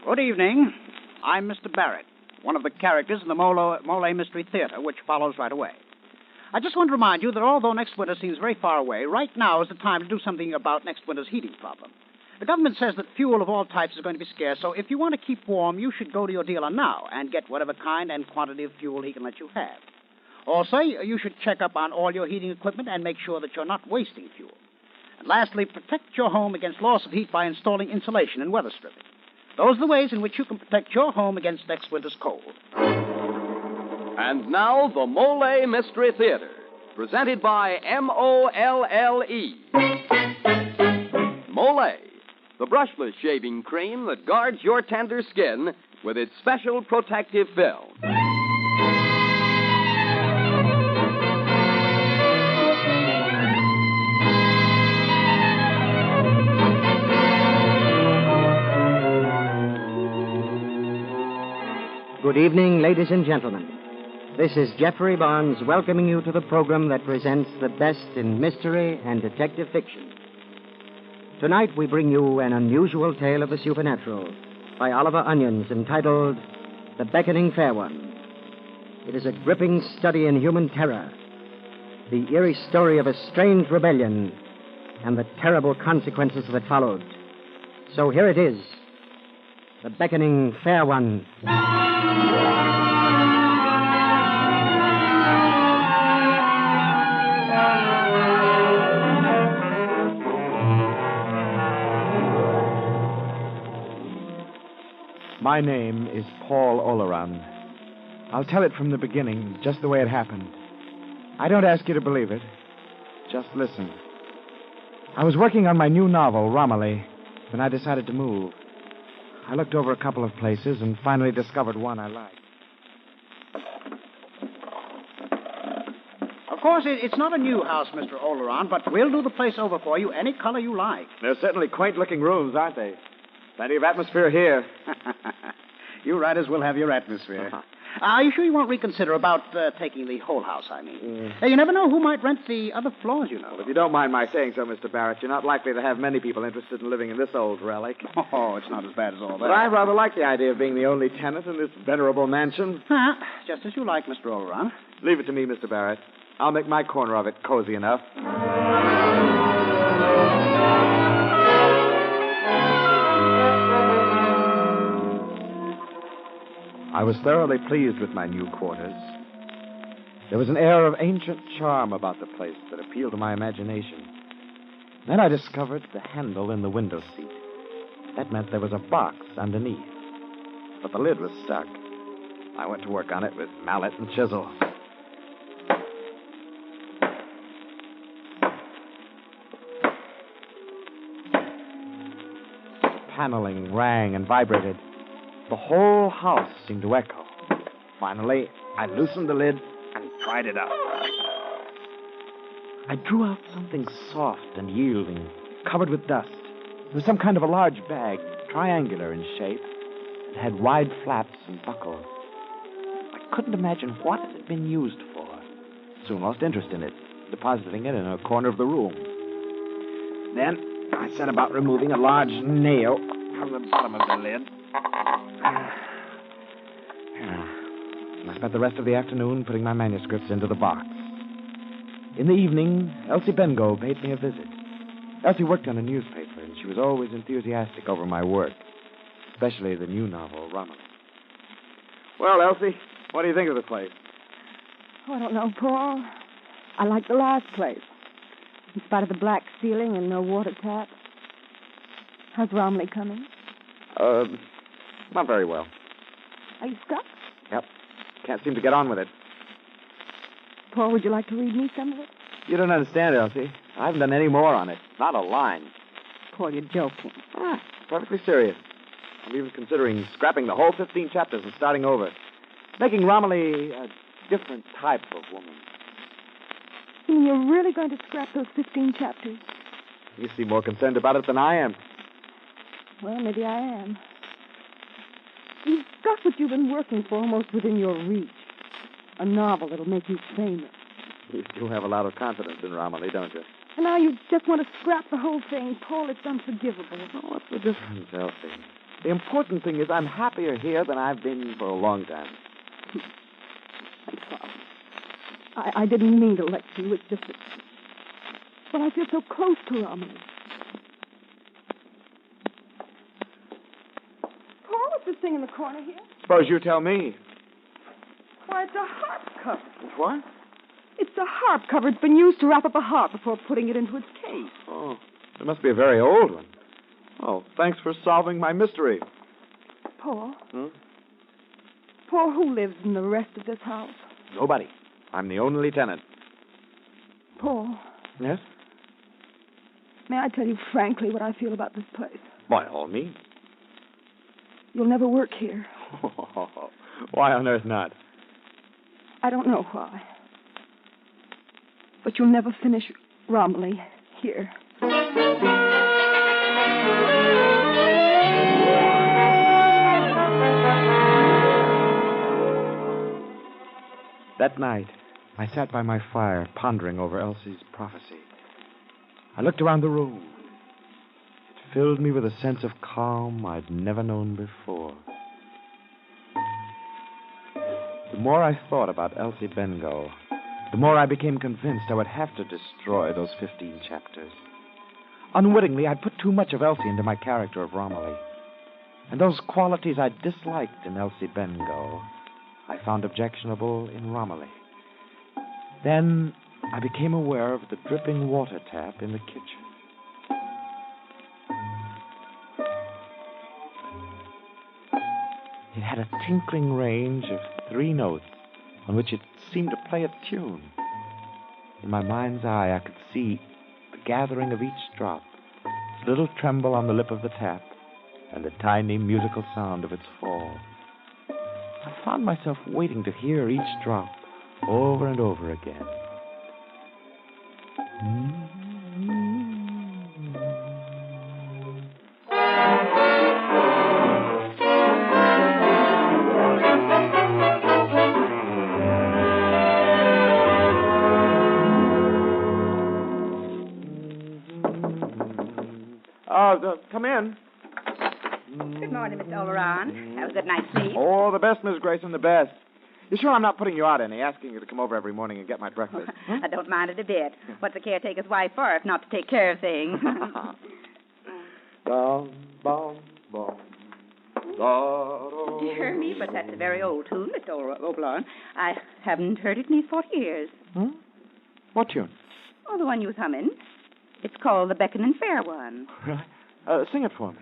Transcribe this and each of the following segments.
Good evening. I'm Mr. Barrett, one of the characters in the Molle Mystery Theater, which follows right away. I just want to remind you that although next winter seems very far away, right now is the time to do something about next winter's heating problem. The government says that fuel of all types is going to be scarce, so if you want to keep warm, you should go to your dealer now and get whatever kind and quantity of fuel he can let you have. Also, you should check up on all your heating equipment and make sure that you're not wasting fuel. And lastly, protect your home against loss of heat by installing insulation and weather stripping. Those are the ways in which you can protect your home against next winter's cold. And now, the Molle Mystery Theater, presented by Molle. Molle, the brushless shaving cream that guards your tender skin with its special protective film. Good evening, ladies and gentlemen. This is Geoffrey Barnes welcoming you to the program that presents the best in mystery and detective fiction. Tonight we bring you an unusual tale of the supernatural by Oliver Onions entitled The Beckoning Fair One. It is a gripping study in human terror, the eerie story of a strange rebellion and the terrible consequences that followed. So here it is, The Beckoning Fair One. My name is Paul Oleron. I'll tell it from the beginning, just the way it happened. I don't ask you to believe it. Just listen. I was working on my new novel, Romilly, when I decided to move. I looked over a couple of places and finally discovered one I liked. Of course, it's not a new house, Mr. Oleron, but we'll do the place over for you any color you like. They're certainly quaint-looking rooms, aren't they? Plenty of atmosphere here. You writers will have your atmosphere. Are you sure you won't reconsider about taking the whole house, I mean? You never know who might rent the other floors, you know. Well, if you don't mind my saying so, Mr. Barrett, you're not likely to have many people interested in living in this old relic. Oh, it's not as bad as all that. But I rather like the idea of being the only tenant in this venerable mansion. Just as you like, Mr. Oleron. Leave it to me, Mr. Barrett. I'll make my corner of it cozy enough. I was thoroughly pleased with my new quarters. There was an air of ancient charm about the place that appealed to my imagination. Then I discovered the handle in the window seat. That meant there was a box underneath. But the lid was stuck. I went to work on it with mallet and chisel. Paneling rang and vibrated. The whole house seemed to echo. Finally, I loosened the lid and pried it out. I drew out something soft and yielding, covered with dust. It was some kind of a large bag, triangular in shape. It had wide flaps and buckles. I couldn't imagine what it had been used for. Soon lost interest in it, depositing it in a corner of the room. Then I set about removing a large nail from the bottom of the lid. I spent the rest of the afternoon putting my manuscripts into the box. In the evening, Elsie Bengo paid me a visit. Elsie worked on a newspaper, and she was always enthusiastic over my work, especially the new novel, Romilly. Well, Elsie, what do you think of the place? Oh, I don't know, Paul. I like the last place, in spite of the black ceiling and no water tap. How's Romilly coming? Not very well. Are you stuck? Yep. Can't seem to get on with it. Paul, would you like to read me some of it? You don't understand, Elsie. I haven't done any more on it. Not a line. Paul, you're joking. Perfectly serious. I'm even considering scrapping the whole 15 chapters and starting over. Making Romilly a different type of woman. You mean you're really going to scrap those 15 chapters? You seem more concerned about it than I am. Well, maybe I am. You've got what you've been working for almost within your reach. A novel that'll make you famous. You do have a lot of confidence in Romilly, don't you? And now you just want to scrap the whole thing. Paul, it's unforgivable. Oh, what's the difference, Elsie? The important thing is I'm happier here than I've been for a long time. I'm sorry. I didn't mean to lecture you. It's just that... Well, I feel so close to Romilly. Paul, what's this thing in the corner here? Suppose you tell me. Why, it's a harp cover. What? It's a harp cover. It's been used to wrap up a harp before putting it into its case. Oh, it must be a very old one. Oh, thanks for solving my mystery. Paul? Hmm? Paul, who lives in the rest of this house? Nobody. I'm the only tenant. Paul, Yes? may I tell you frankly what I feel about this place? By all means. You'll never work here. Why on earth not? I don't know why. But you'll never finish Romilly here. That night, I sat by my fire, pondering over Elsie's prophecy. I looked around the room. It filled me with a sense of calm I'd never known before. The more I thought about Elsie Bengough, the more I became convinced I would have to destroy those 15 chapters. Unwittingly, I'd put too much of Elsie into my character of Romilly. And those qualities I disliked in Elsie Bengough, I found objectionable in Romilly. Then I became aware of the dripping water tap in the kitchen. It had a tinkling range of 3 notes on which it seemed to play a tune. In my mind's eye, I could see the gathering of each drop, the little tremble on the lip of the tap, and the tiny musical sound of its fall. I found myself waiting to hear each drop over and over again. Come in. Good morning, Mr. Oleron. Have a good night's sleep. Oh, the best, Miss Grayson, the best. You sure I'm not putting you out any, asking you to come over every morning and get my breakfast? I don't mind it a bit. What's a caretaker's wife for if not to take care of things? Bum, bum, bum. Dear me, but that's a very old tune, Mr. Oleron. I haven't heard it in these 40 years. Hmm? What tune? Oh, the one you was humming. It's called the Beckoning Fair one. Really? Sing it for me.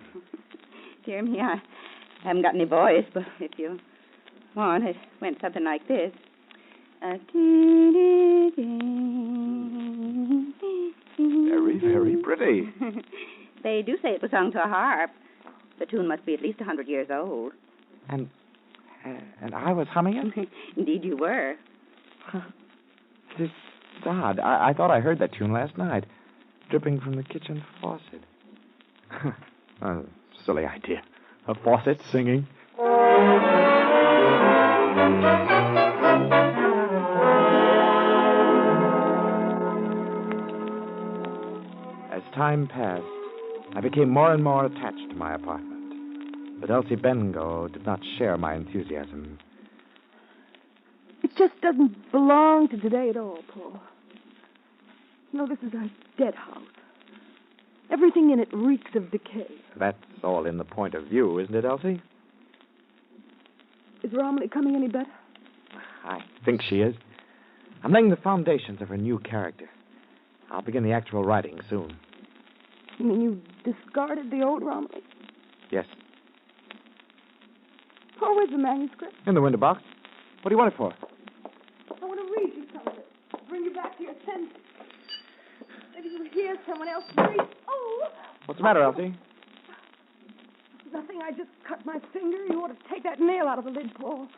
Dear me, I haven't got any voice, but if you want, it went something like this. Very, very pretty. They do say it was sung to a harp. The tune must be at least 100 years old. And I was humming it? Indeed you were. This is odd. I thought I heard that tune last night, dripping from the kitchen faucet. Silly idea. A faucet singing. As time passed, I became more and more attached to my apartment. But Elsie Bengough did not share my enthusiasm. It just doesn't belong to today at all, Paul. You know, this is a dead house. Everything in it reeks of decay. That's all in the point of view, isn't it, Elsie? Is Romilly coming any better? I think she is. I'm laying the foundations of her new character. I'll begin the actual writing soon. You mean you discarded the old Romilly? Yes. Paul, where's the manuscript? In the window box. What do you want it for? I want to read you some of it. Bring you back to your senses. Maybe you'll hear someone else read. Oh! What's the matter, Elsie? Nothing. I just cut my finger. You ought to take that nail out of the lid, Paul.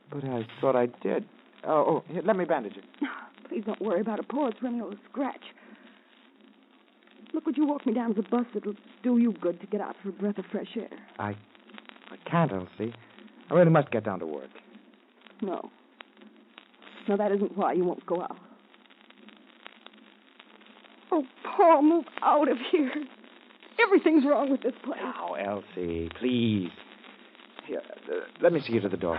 But I thought I did. Oh, here, let me bandage it. Please don't worry about it, Paul. It's running a scratch. Look, would you walk me down to the bus? It'll do you good to get out for a breath of fresh air. I can't, Elsie. I really must get down to work. No. No, that isn't why you won't go out. Oh, Paul, move out of here. Everything's wrong with this place. Now, Elsie, please. Here, let me see you to the door.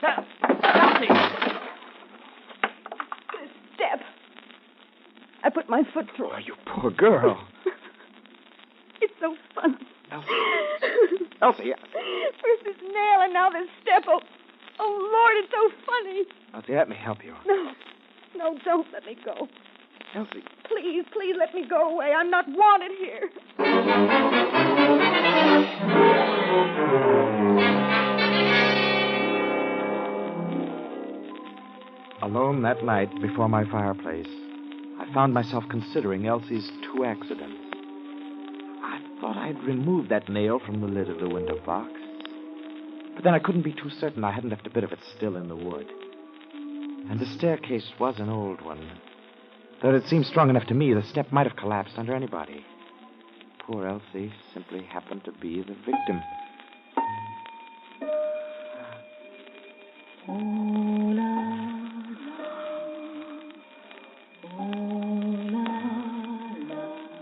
Elsie! This step. I put my foot through Oh, it. you poor girl. It's so funny. Elsie. First this nail and now this step. Oh, Lord, it's so funny. Elsie, let me help you. No, don't let me go. Elsie. Please let me go away. I'm not wanted here. Alone that night before my fireplace, I found myself considering Elsie's two accidents. I thought I'd removed that nail from the lid of the window box. But then I couldn't be too certain I hadn't left a bit of it still in the wood. And the staircase was an old one. Though it seemed strong enough to me, the step might have collapsed under anybody. Poor Elsie simply happened to be the victim.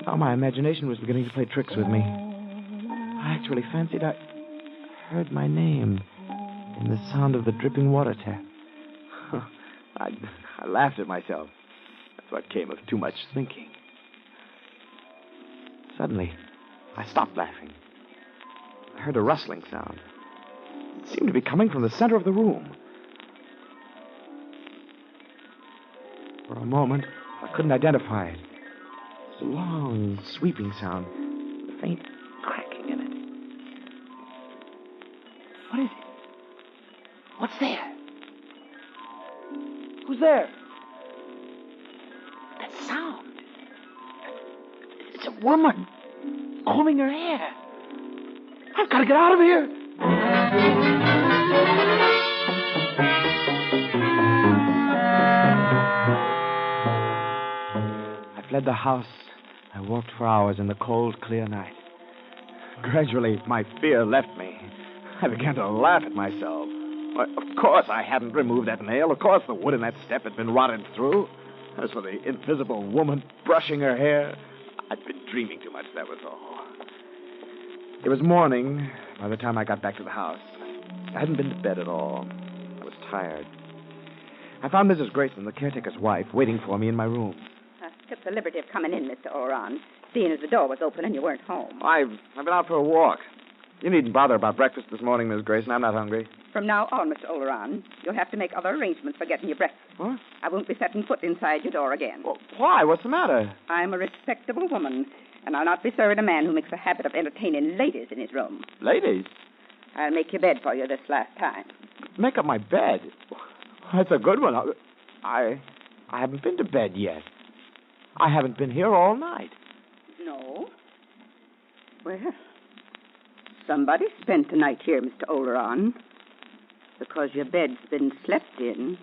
Now my imagination was beginning to play tricks with me. I actually fancied I heard my name in the sound of the dripping water tap. I laughed at myself. That's what came of too much thinking. Suddenly, I stopped laughing. I heard a rustling sound. It seemed to be coming from the center of the room. For a moment, I couldn't identify it. It was a long, sweeping sound, with a faint cracking in it. What is it? What's there? Who's there? That sound. It's a woman combing her hair. I've got to get out of here. I fled the house. I walked for hours in the cold, clear night. Gradually, my fear left me. I began to laugh at myself. Why, of course I hadn't removed that nail. Of course the wood in that step had been rotted through. As for the invisible woman brushing her hair, I'd been dreaming too much, that was all. It was morning by the time I got back to the house. I hadn't been to bed at all. I was tired. I found Mrs. Grayson, the caretaker's wife, waiting for me in my room. I took the liberty of coming in, Mr. Oran, seeing as the door was open and you weren't home. I've been out for a walk. You needn't bother about breakfast this morning, Miss Grayson. I'm not hungry. From now on, Mr. Oleron, you'll have to make other arrangements for getting your breakfast. What? I won't be setting foot inside your door again. Well, why? What's the matter? I'm a respectable woman, and I'll not be serving a man who makes a habit of entertaining ladies in his room. Ladies? I'll make your bed for you this last time. Make up my bed? That's a good one. I haven't been to bed yet. I haven't been here all night. No? Well, somebody spent the night here, Mr. Oleron, because your bed's been slept in.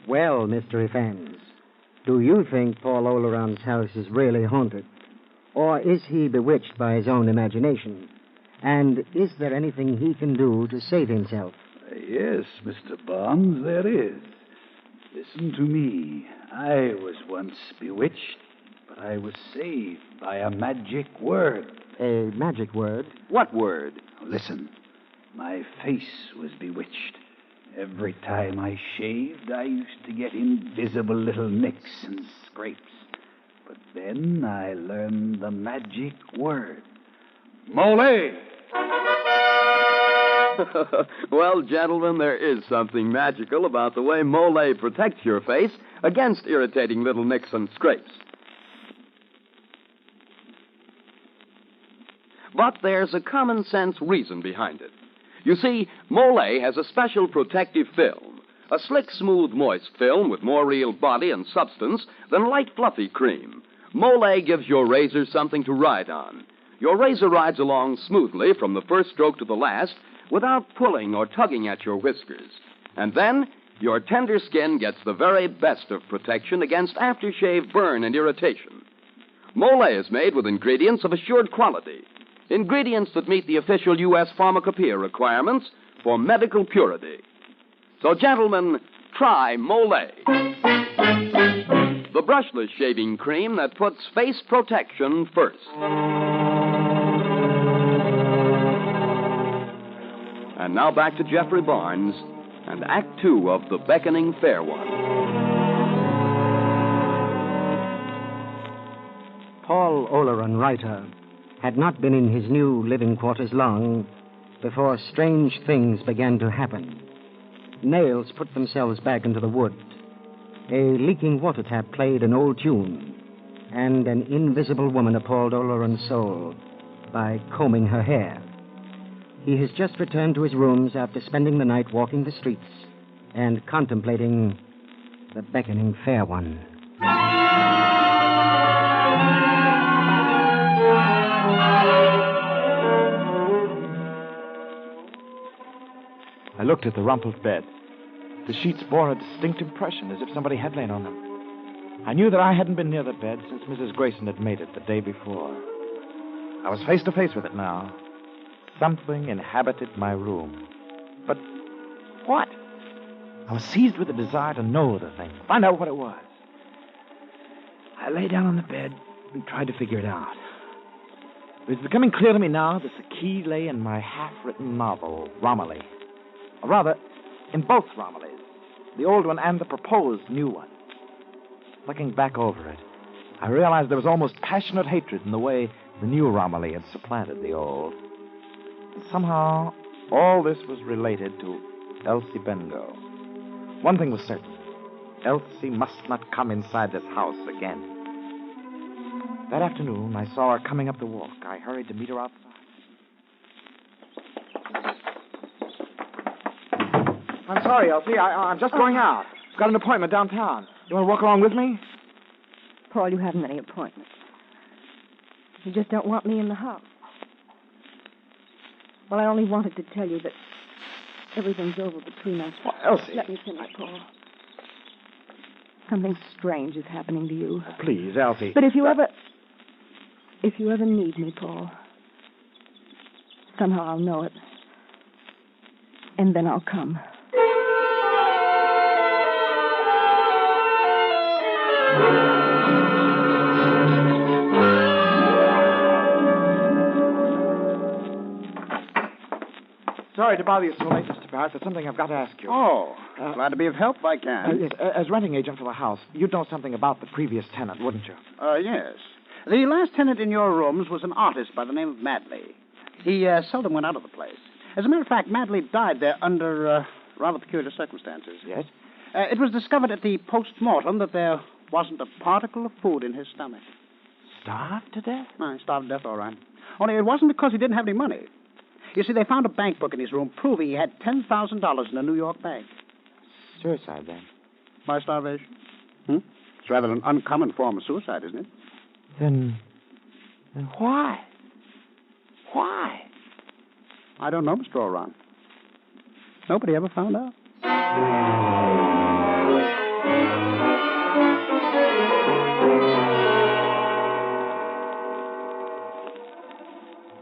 Well, mystery fans, do you think Paul Oleron's house is really haunted? Or is he bewitched by his own imagination? And is there anything he can do to save himself? Yes, Mr. Barnes, there is. Listen to me. I was once bewitched, but I was saved by a magic word. A magic word? What word? Listen, my face was bewitched. Every time I shaved, I used to get invisible little nicks and scrapes. But then I learned the magic word. Molle! Well, gentlemen, there is something magical about the way Molle protects your face against irritating little nicks and scrapes. But there's a common sense reason behind it. You see, Molle has a special protective film, a slick, smooth, moist film with more real body and substance than light, fluffy cream. Molle gives your razor something to ride on. Your razor rides along smoothly from the first stroke to the last without pulling or tugging at your whiskers. And then Your tender skin gets the very best of protection against aftershave burn and irritation. Molle is made with ingredients of assured quality, ingredients that meet the official U.S. pharmacopoeia requirements for medical purity. So, gentlemen, try Molle, the brushless shaving cream that puts face protection first. And now back to Geoffrey Barnes and Act Two of The Beckoning Fair One. Paul Oleron, writer, had not been in his new living quarters long before strange things began to happen. Nails put themselves back into the wood. A leaking water tap played an old tune, and an invisible woman appalled Oleron's soul by combing her hair. He has just returned to his rooms after spending the night walking the streets and contemplating the Beckoning Fair One. I looked at the rumpled bed. The sheets bore a distinct impression, as if somebody had lain on them. I knew that I hadn't been near the bed since Mrs. Grayson had made it the day before. I was face to face with it now. Something inhabited my room. But what? I was seized with a desire to know the thing, find out what it was. I lay down on the bed and tried to figure it out. It was becoming clear to me now that the key lay in my half-written novel, Romilly. Or rather, in both Romillys, the old one and the proposed new one. Looking back over it, I realized there was almost passionate hatred in the way the new Romilly had supplanted the old. Somehow, all this was related to Elsie Bengough. One thing was certain. Elsie must not come inside this house again. That afternoon, I saw her coming up the walk. I hurried to meet her outside. I'm sorry, Elsie. I'm just going out. I've got an appointment downtown. You want to walk along with me? Paul, you haven't any appointments. You just don't want me in the house. Well, I only wanted to tell you that everything's over between us. Well, Elsie. Let me finish, Paul. Something strange is happening to you. Please, Elsie. But if you ever need me, Paul, somehow I'll know it. And then I'll come. Sorry to bother you so late, Mr. Barrett. There's something I've got to ask you. Oh, glad to be of help if I can. Yes, as renting agent for the house, you'd know something about the previous tenant, wouldn't you? Yes. The last tenant in your rooms was an artist by the name of Madley. He seldom went out of the place. As a matter of fact, Madley died there under rather peculiar circumstances. Yes? It was discovered at the post-mortem that there wasn't a particle of food in his stomach. Starved to death? No, he starved to death, all right. Only it wasn't because he didn't have any money. You see, they found a bank book in his room proving he had $10,000 in a New York bank. Suicide, then? By starvation? It's rather an uncommon form of suicide, isn't it? Then why? Why? I don't know, Mr. Oran. Nobody ever found out.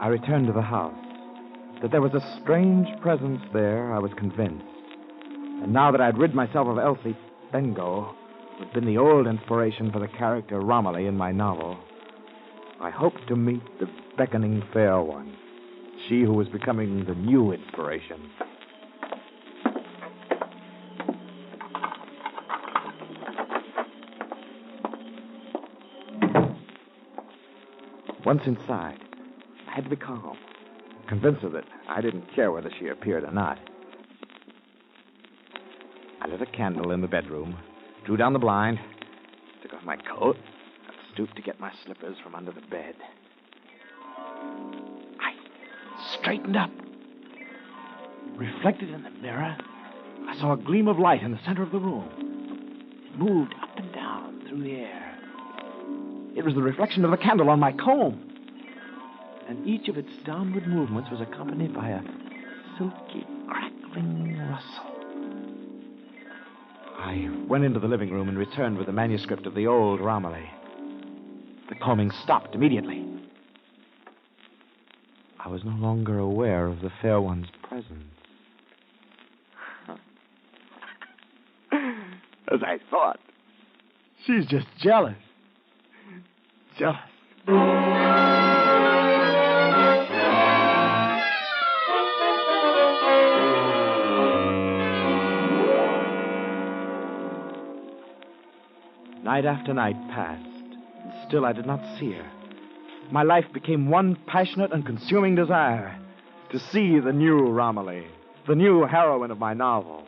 I returned to the house. That there was a strange presence there, I was convinced. And now that I'd rid myself of Elsie Bengough, who had been the old inspiration for the character Romilly in my novel, I hoped to meet the Beckoning Fair One, she who was becoming the new inspiration. Once inside, I had to be calm. Convince her that I didn't care whether she appeared or not. I lit a candle in the bedroom, drew down the blind, took off my coat, and stooped to get my slippers from under the bed. I straightened up. Reflected in the mirror, I saw a gleam of light in the center of the room. It moved up and down through the air. It was the reflection of the candle on my comb. And each of its downward movements was accompanied by a silky, crackling rustle. I went into the living room and returned with the manuscript of the old Romilly. The combing stopped immediately. I was no longer aware of the fair one's presence. As I thought. She's just jealous. Jealous. Night after night passed, and still I did not see her. My life became one passionate and consuming desire to see the new Romilly, the new heroine of my novel,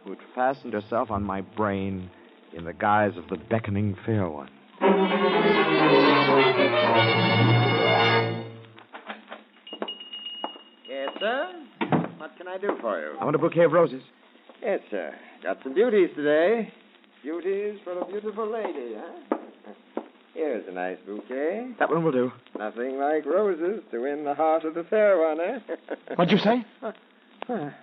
who had fastened herself on my brain in the guise of the beckoning fair one. Yes, sir? What can I do for you? I want a bouquet of roses. Yes, sir. Got some beauties today. Beauties for a beautiful lady, huh? Here's a nice bouquet. That one will do. Nothing like roses to win the heart of the fair one, eh? What'd you say? I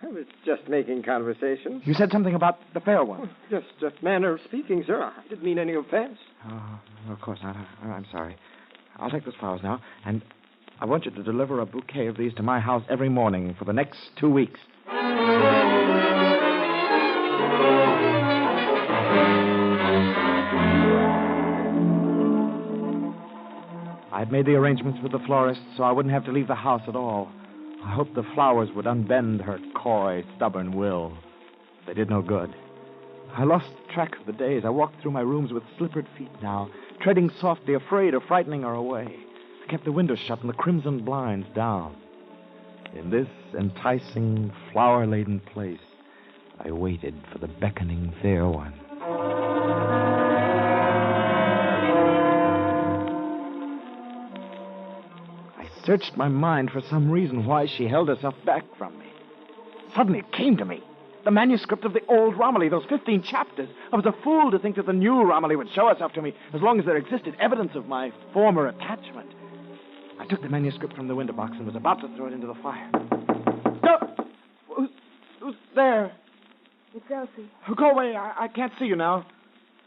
was just making conversation. You said something about the fair one. Just a manner of speaking, sir. I didn't mean any offense. Oh, of course not. I'm sorry. I'll take those flowers now, and I want you to deliver a bouquet of these to my house every morning for the next 2 weeks. I'd made the arrangements with the florist so I wouldn't have to leave the house at all. I hoped the flowers would unbend her coy, stubborn will. They did no good. I lost track of the days. I walked through my rooms with slippered feet now, treading softly, afraid of frightening her away. I kept the windows shut and the crimson blinds down. In this enticing, flower-laden place, I waited for the beckoning fair one. I searched my mind for some reason why she held herself back from me. Suddenly it came to me. The manuscript of the old Romilly, those 15 chapters. I was a fool to think that the new Romilly would show herself to me as long as there existed evidence of my former attachment. I took the manuscript from the window box and was about to throw it into the fire. No! Who's there? It's Elsie. Go away. I can't see you now.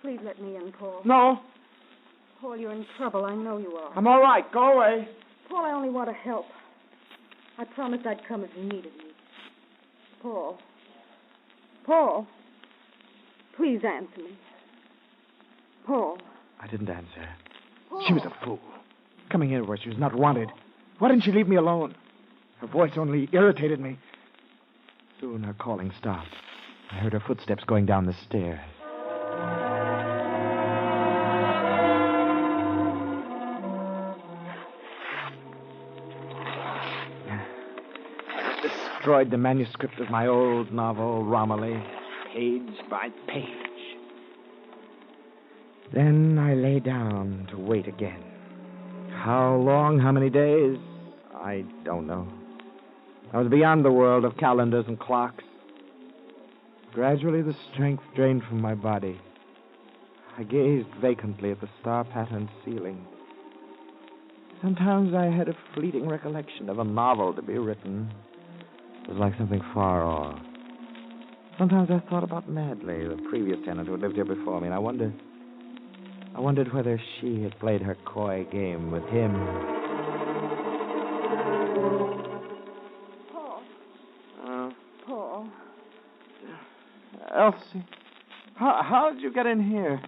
Please let me in, Paul. No. Paul, you're in trouble. I know you are. I'm all right. Go away. Paul, I only want to help. I promised I'd come if you needed me. Paul. Paul. Please answer me. Paul. I didn't answer. Paul. She was a fool. Coming here where she was not wanted. Why didn't she leave me alone? Her voice only irritated me. Soon her calling stopped. I heard her footsteps going down the stairs. Destroyed the manuscript of my old novel, Romilly, page by page. Then I lay down to wait again. How long, how many days? I don't know. I was beyond the world of calendars and clocks. Gradually, the strength drained from my body. I gazed vacantly at the star-patterned ceiling. Sometimes I had a fleeting recollection of a novel to be written. It was like something far off. Sometimes I thought about Madley, the previous tenant who had lived here before me, and I wondered whether she had played her coy game with him. Paul. Paul. Elsie, how did you get in here?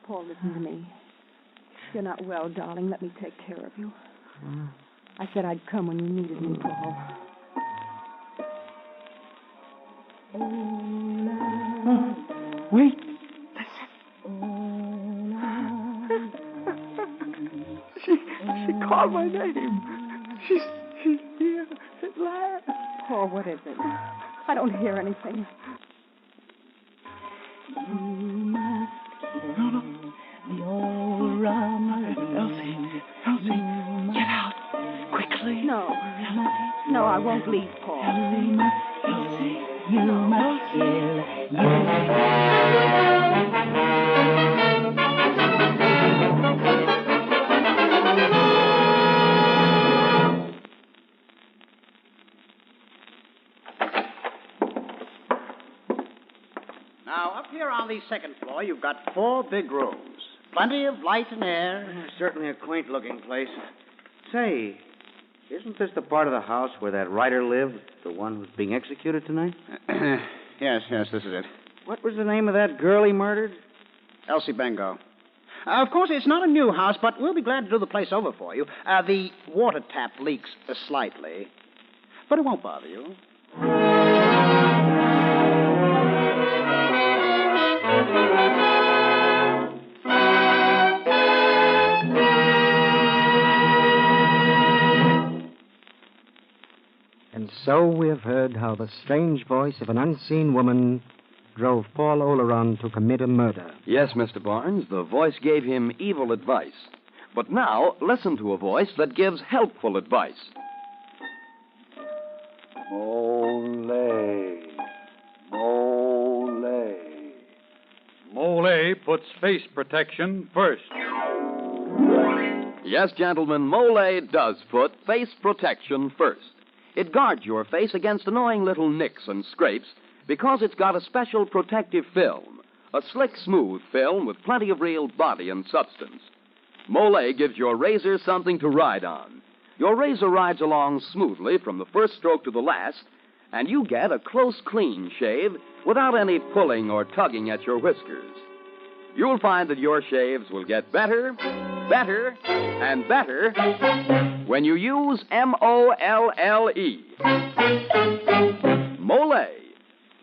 Paul, listen to me. If you're not well, darling, let me take care of you. I said I'd come when you needed me, Paul. Wait. She called my name. She's here at last. Paul, what is it? I don't hear anything. No. The old Romilly. Elsie, get out. Quickly. No, I won't leave, Paul. Elsie, you must kill. Now, up here on the second floor, you've got 4 big rooms. Plenty of light and air. Certainly a quaint-looking place. Say, isn't this the part of the house where that writer lived, the one who's being executed tonight? Yes, this is it. What was the name of that girl he murdered? Elsie Bengo. Of course, it's not a new house, but we'll be glad to do the place over for you. The water tap leaks slightly, but it won't bother you. And so we have heard how the strange voice of an unseen woman drove Paul Oleron to commit a murder. Yes, Mr. Barnes, the voice gave him evil advice. But now, listen to a voice that gives helpful advice. Molle. Molle. Molle puts face protection first. Yes, gentlemen, Molle does put face protection first. It guards your face against annoying little nicks and scrapes because it's got a special protective film, a slick, smooth film with plenty of real body and substance. Molle gives your razor something to ride on. Your razor rides along smoothly from the first stroke to the last, and you get a close, clean shave without any pulling or tugging at your whiskers. You'll find that your shaves will get better, better, and better when you use M-O-L-L-E. Molle,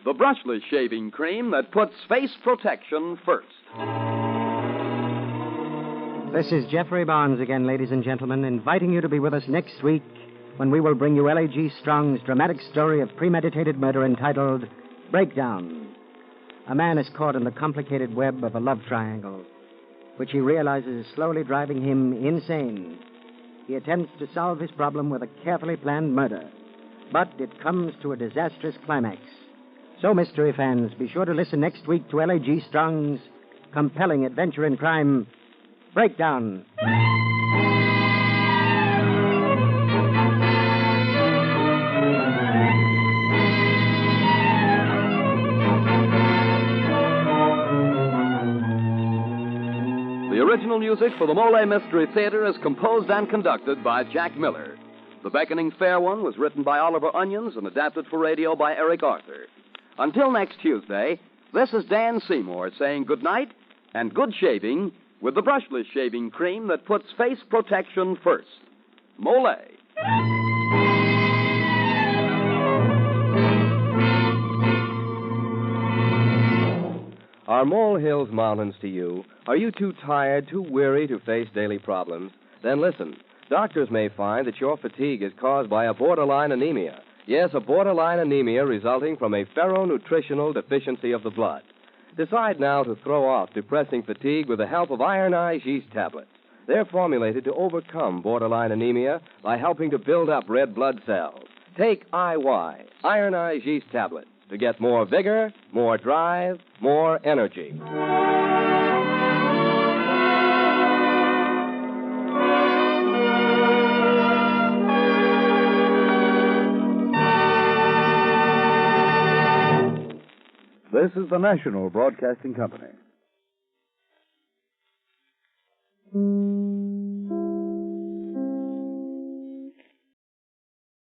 the brushless shaving cream that puts face protection first. This is Geoffrey Barnes again, ladies and gentlemen, inviting you to be with us next week when we will bring you L.A.G. Strong's dramatic story of premeditated murder entitled Breakdown. A man is caught in the complicated web of a love triangle, which he realizes is slowly driving him insane. He attempts to solve his problem with a carefully planned murder, but it comes to a disastrous climax. So, mystery fans, be sure to listen next week to L.A.G. Strong's compelling adventure in crime, Breakdown. The original music for the Molle Mystery Theater is composed and conducted by Jack Miller. The Beckoning Fair One was written by Oliver Onions and adapted for radio by Eric Arthur. Until next Tuesday, this is Dan Seymour saying good night and good shaving with the brushless shaving cream that puts face protection first. Molle. Are Mole Hills Mountains to you? Are you too tired, too weary to face daily problems? Then listen. Doctors may find that your fatigue is caused by a borderline anemia. Yes, a borderline anemia resulting from a ferronutritional deficiency of the blood. Decide now to throw off depressing fatigue with the help of ironized yeast tablets. They're formulated to overcome borderline anemia by helping to build up red blood cells. Take IY, ironized yeast tablets, to get more vigor, more drive, more energy. This is the National Broadcasting Company.